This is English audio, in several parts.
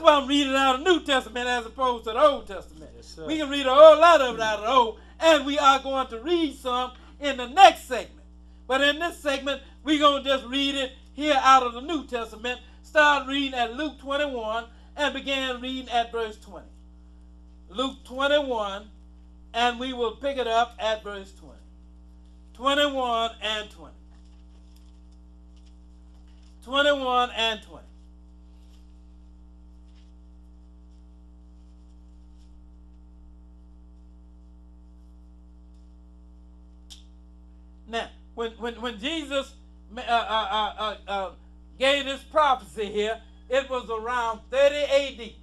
why I'm reading out of the New Testament as opposed to the Old Testament. Yes, sir. We can read a whole lot of it out of the Old, and we are going to read some in the next segment. But in this segment, we're going to just read it here out of the New Testament. Start reading at Luke 21 and begin reading at verse 20. Luke 21, and we will pick it up at verse 20. 21 and 20. 21 and 20. Now, when Jesus gave this prophecy here, it was around 30 A.D.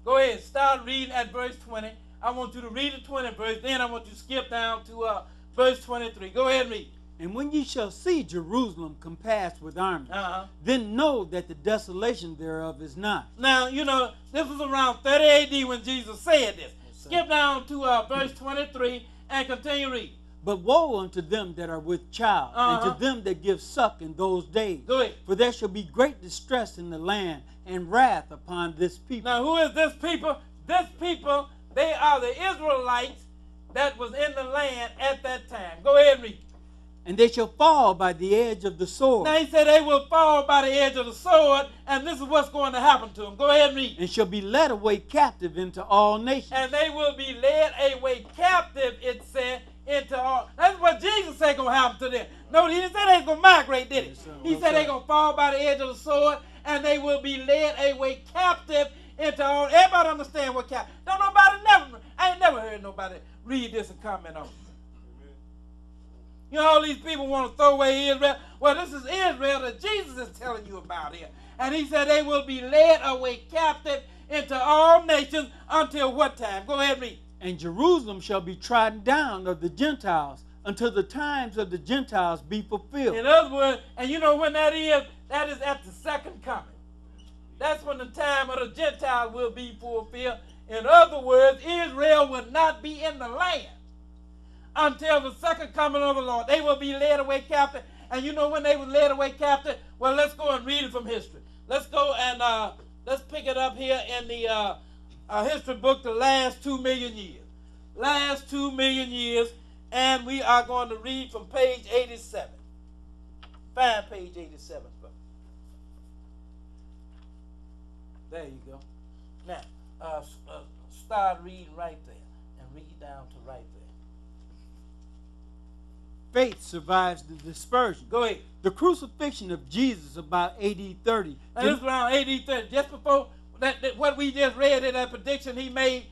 Go ahead, start reading at verse 20. I want you to read the 20th verse, then I want you to skip down to verse 23. Go ahead and read. And when ye shall see Jerusalem compassed with armies, then know that the desolation thereof is not. Now, you know, this was around 30 A.D. when Jesus said this. Yes, skip down to verse 23 and continue reading. But woe unto them that are with child, and to them that give suck in those days. Go ahead. For there shall be great distress in the land, and wrath upon this people. Now, who is this people? This people, they are the Israelites that was in the land at that time. Go ahead and read. And they shall fall by the edge of the sword. Now, he said they will fall by the edge of the sword, and this is what's going to happen to them. Go ahead and read. And shall be led away captive into all nations. And they will be led away captive, it said, into all. That's what Jesus said going to happen to them. No, he didn't say they was going to migrate, did he? Yes, he said they're going to fall by the edge of the sword, and they will be led away captive into all. Everybody understand what captive. Don't nobody I ain't never heard nobody read this and comment on it. You know, all these people want to throw away Israel. Well, this is Israel that Jesus is telling you about here. And he said they will be led away captive into all nations until what time? Go ahead and read. And Jerusalem shall be trodden down of the Gentiles until the times of the Gentiles be fulfilled. In other words, and you know when that is? That is at the second coming. That's when the time of the Gentiles will be fulfilled. In other words, Israel will not be in the land until the second coming of the Lord. They will be led away captive. And you know when they were led away captive? Well, let's go and read it from history. Let's go and let's pick it up here in the history book, the last 2 million years. Last 2 million years. And we are going to read from page 87. Find page 87. There you go. Now, start reading right there. And read down to right there. Faith survives the dispersion. Go ahead. The crucifixion of Jesus about AD 30. Now, this is around AD 30. Just before that, what we just read in that prediction, he made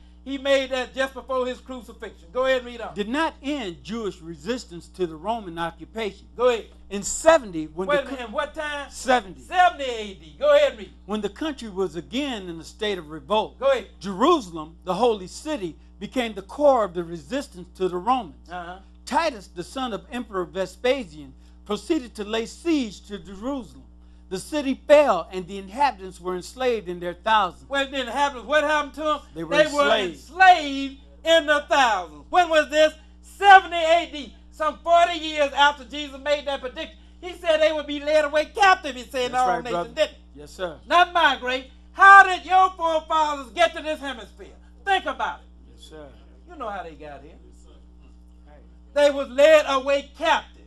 that just before his crucifixion. Go ahead and read on. Did not end Jewish resistance to the Roman occupation. Go ahead. In 70, when wait a minute, what time? 70. 70 AD. Go ahead and read. When the country was again in a state of revolt. Go ahead. Jerusalem, the holy city, became the core of the resistance to the Romans. Titus, the son of Emperor Vespasian, proceeded to lay siege to Jerusalem. The city fell, and the inhabitants were enslaved in their thousands. Wait, the inhabitants, what happened to them? They were enslaved in the thousands. When was this? 70 AD. Some 40 years after Jesus made that prediction. He said they would be led away captive, he said, in all nations, didn't he? Yes, sir. Not migrate. How did your forefathers get to this hemisphere? Think about it. Yes, sir. You know how they got here. They was led away captive.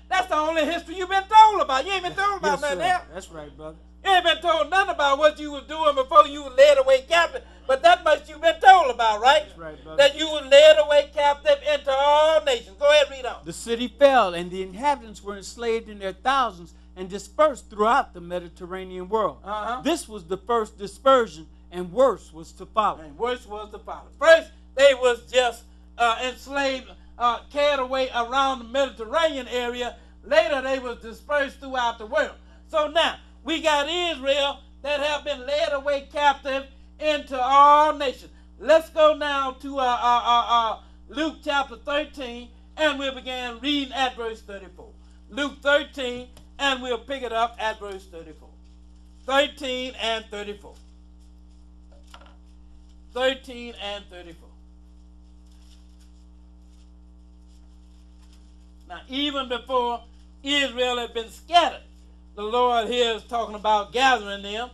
That's the only history you've been told about. You ain't been told about nothing else. That's right, brother. You ain't been told nothing about what you was doing before you were led away captive. But that much you've been told about, right? That's right, brother. That you were led away captive into all nations. Go ahead and read on. The city fell, and the inhabitants were enslaved in their thousands and dispersed throughout the Mediterranean world. This was the first dispersion, and worse was to follow. And worse was to follow. First, they was just enslaved, carried away around the Mediterranean area. Later, they was dispersed throughout the world. So now, we got Israel that have been led away captive into all nations. Let's go now to Luke chapter 13, and we'll begin reading at verse 34. Luke 13, and we'll pick it up at verse 34. 13 and 34. 13 and 34. Now, even before Israel had been scattered, the Lord here is talking about gathering them.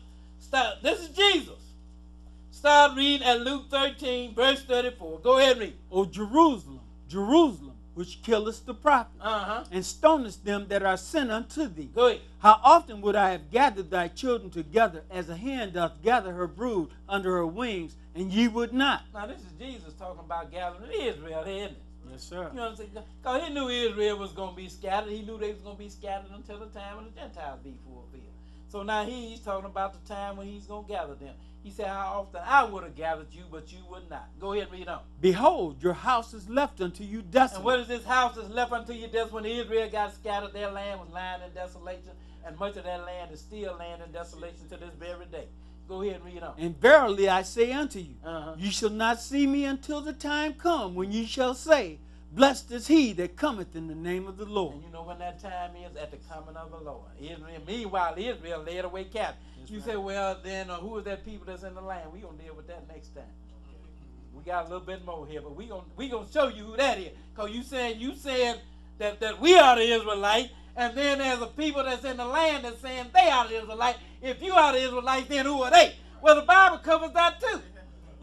This is Jesus. Start reading at Luke 13, verse 34. Go ahead and read. O Jerusalem, Jerusalem, which killest the prophets, and stonest them that are sent unto thee. Go ahead. How often would I have gathered thy children together, as a hen doth gather her brood under her wings, and ye would not. Now this is Jesus talking about gathering Israel, isn't it? Yes, sir. You know what I'm saying? Because he knew Israel was going to be scattered. He knew they was going to be scattered until the time when the Gentiles be fulfilled. So now he's talking about the time when he's going to gather them. He said, how often I would have gathered you, but you would not. Go ahead and read on. Behold, your house is left unto you desolate. And what is this house is left unto you desolate? When Israel got scattered, their land was lying in desolation, and much of that land is still lying in desolation to this very day. Go ahead and read on. And verily I say unto you, you shall not see me until the time come when ye shall say, blessed is he that cometh in the name of the Lord. And you know when that time is? At the coming of the Lord. Meanwhile, Israel led away captive. You say, well, then who is that people that's in the land? We're going to deal with that next time. We got a little bit more here, but we're gonna show you who that is. Because you said that we are the Israelites, and then there's a people that's in the land that's saying they are the Israelites. If you are the Israelites, then who are they? Well, the Bible covers that too.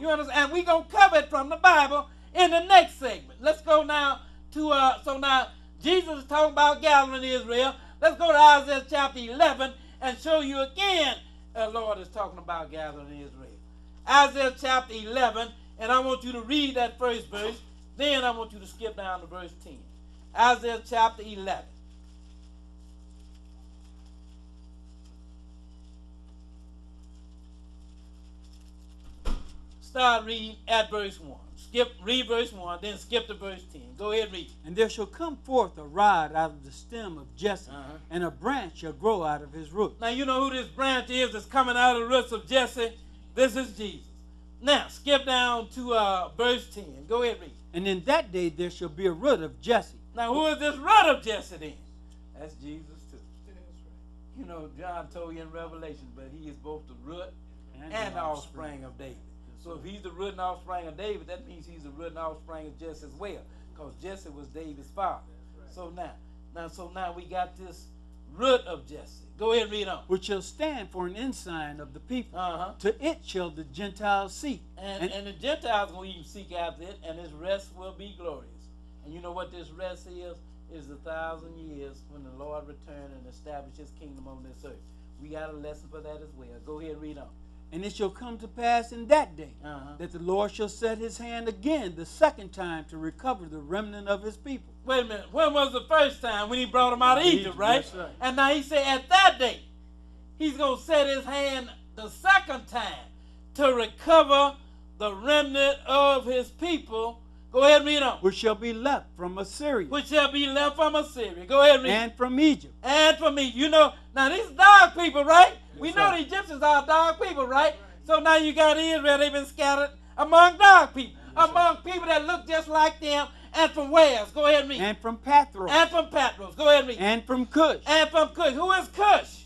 You understand? And we're going to cover it from the Bible in the next segment. Let's go now to, so now Jesus is talking about gathering Israel. Let's go to Isaiah chapter 11 and show you again the Lord is talking about gathering Israel. Isaiah chapter 11, and I want you to read that first verse. Then I want you to skip down to verse 10. Isaiah chapter 11. Start reading at verse 1. Read verse 1, then skip to verse 10. Go ahead and read. And there shall come forth a rod out of the stem of Jesse, and a branch shall grow out of his root. Now you know who this branch is that's coming out of the roots of Jesse? This is Jesus. Now skip down to verse 10. Go ahead and read. And in that day there shall be a root of Jesse. Now who is this root of Jesse then? That's Jesus too. You know, John told you in Revelation, but he is both the root and the offspring of David. So if he's the root and offspring of David, that means he's the root and offspring of Jesse as well, because Jesse was David's father. So now we got this root of Jesse. Go ahead and read on. Which shall stand for an ensign of the people. To it shall the Gentiles seek. And the Gentiles will even seek after it, and his rest will be glorious. And you know what this rest is? Is 1,000 years when the Lord return and establish his kingdom on this earth. We got a lesson for that as well. Go ahead and read on. And it shall come to pass in that day that the Lord shall set his hand again the second time to recover the remnant of his people. Wait a minute. When was the first time? When he brought them out of Egypt, right? Yes, right? And now he said at that day, he's going to set his hand the second time to recover the remnant of his people. Go ahead and read on. Which shall be left from Assyria. Which shall be left from Assyria. Go ahead and read. And from Egypt. And from Egypt. You know, now these dog people, right? We know right. the Egyptians are dog people, right? So now you got Israel, they've been scattered among dog people. Among people that look just like them. And from where? Go ahead and read. And from Pathros. And from Patros. Go ahead and read. And from Cush. And from Cush. Who is Cush?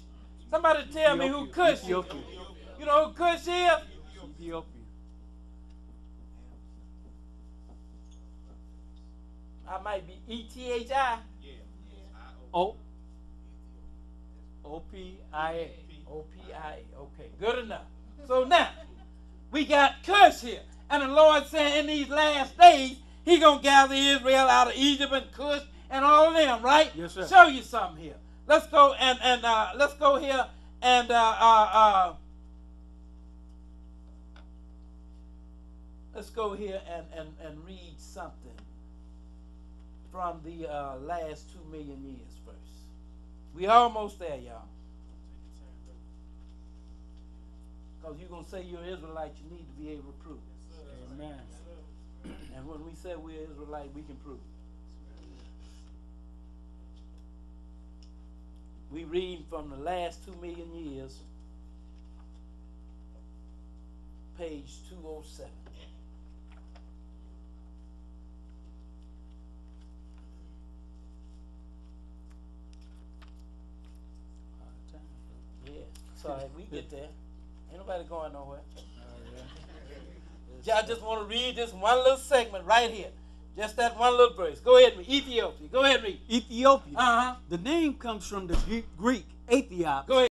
Somebody tell me who Cush is. You know who Cush is? Ethiopia. I might be E-T-H-I. O-P-I-A. O-P-I-A. Okay, good enough. So now, we got Cush here. And the Lord said in these last days, he's going to gather Israel out of Egypt and Cush and all of them, right? Yes, sir. Show you something here. Let's go and let's go here and let's go here and read something from the last 2 million years first. We almost there, y'all. Because you're going to say you're Israelite, you need to be able to prove it. Amen. And when we say we're Israelite, we can prove it. We read from the last 2 million years, page 207. Yeah, sorry, we get there. Ain't nobody going nowhere. I just want to read this one little segment right here. Just that one little verse. Go ahead and read. Ethiopia. Go ahead and read. Ethiopia. The name comes from the Greek Ethiop. Go ahead.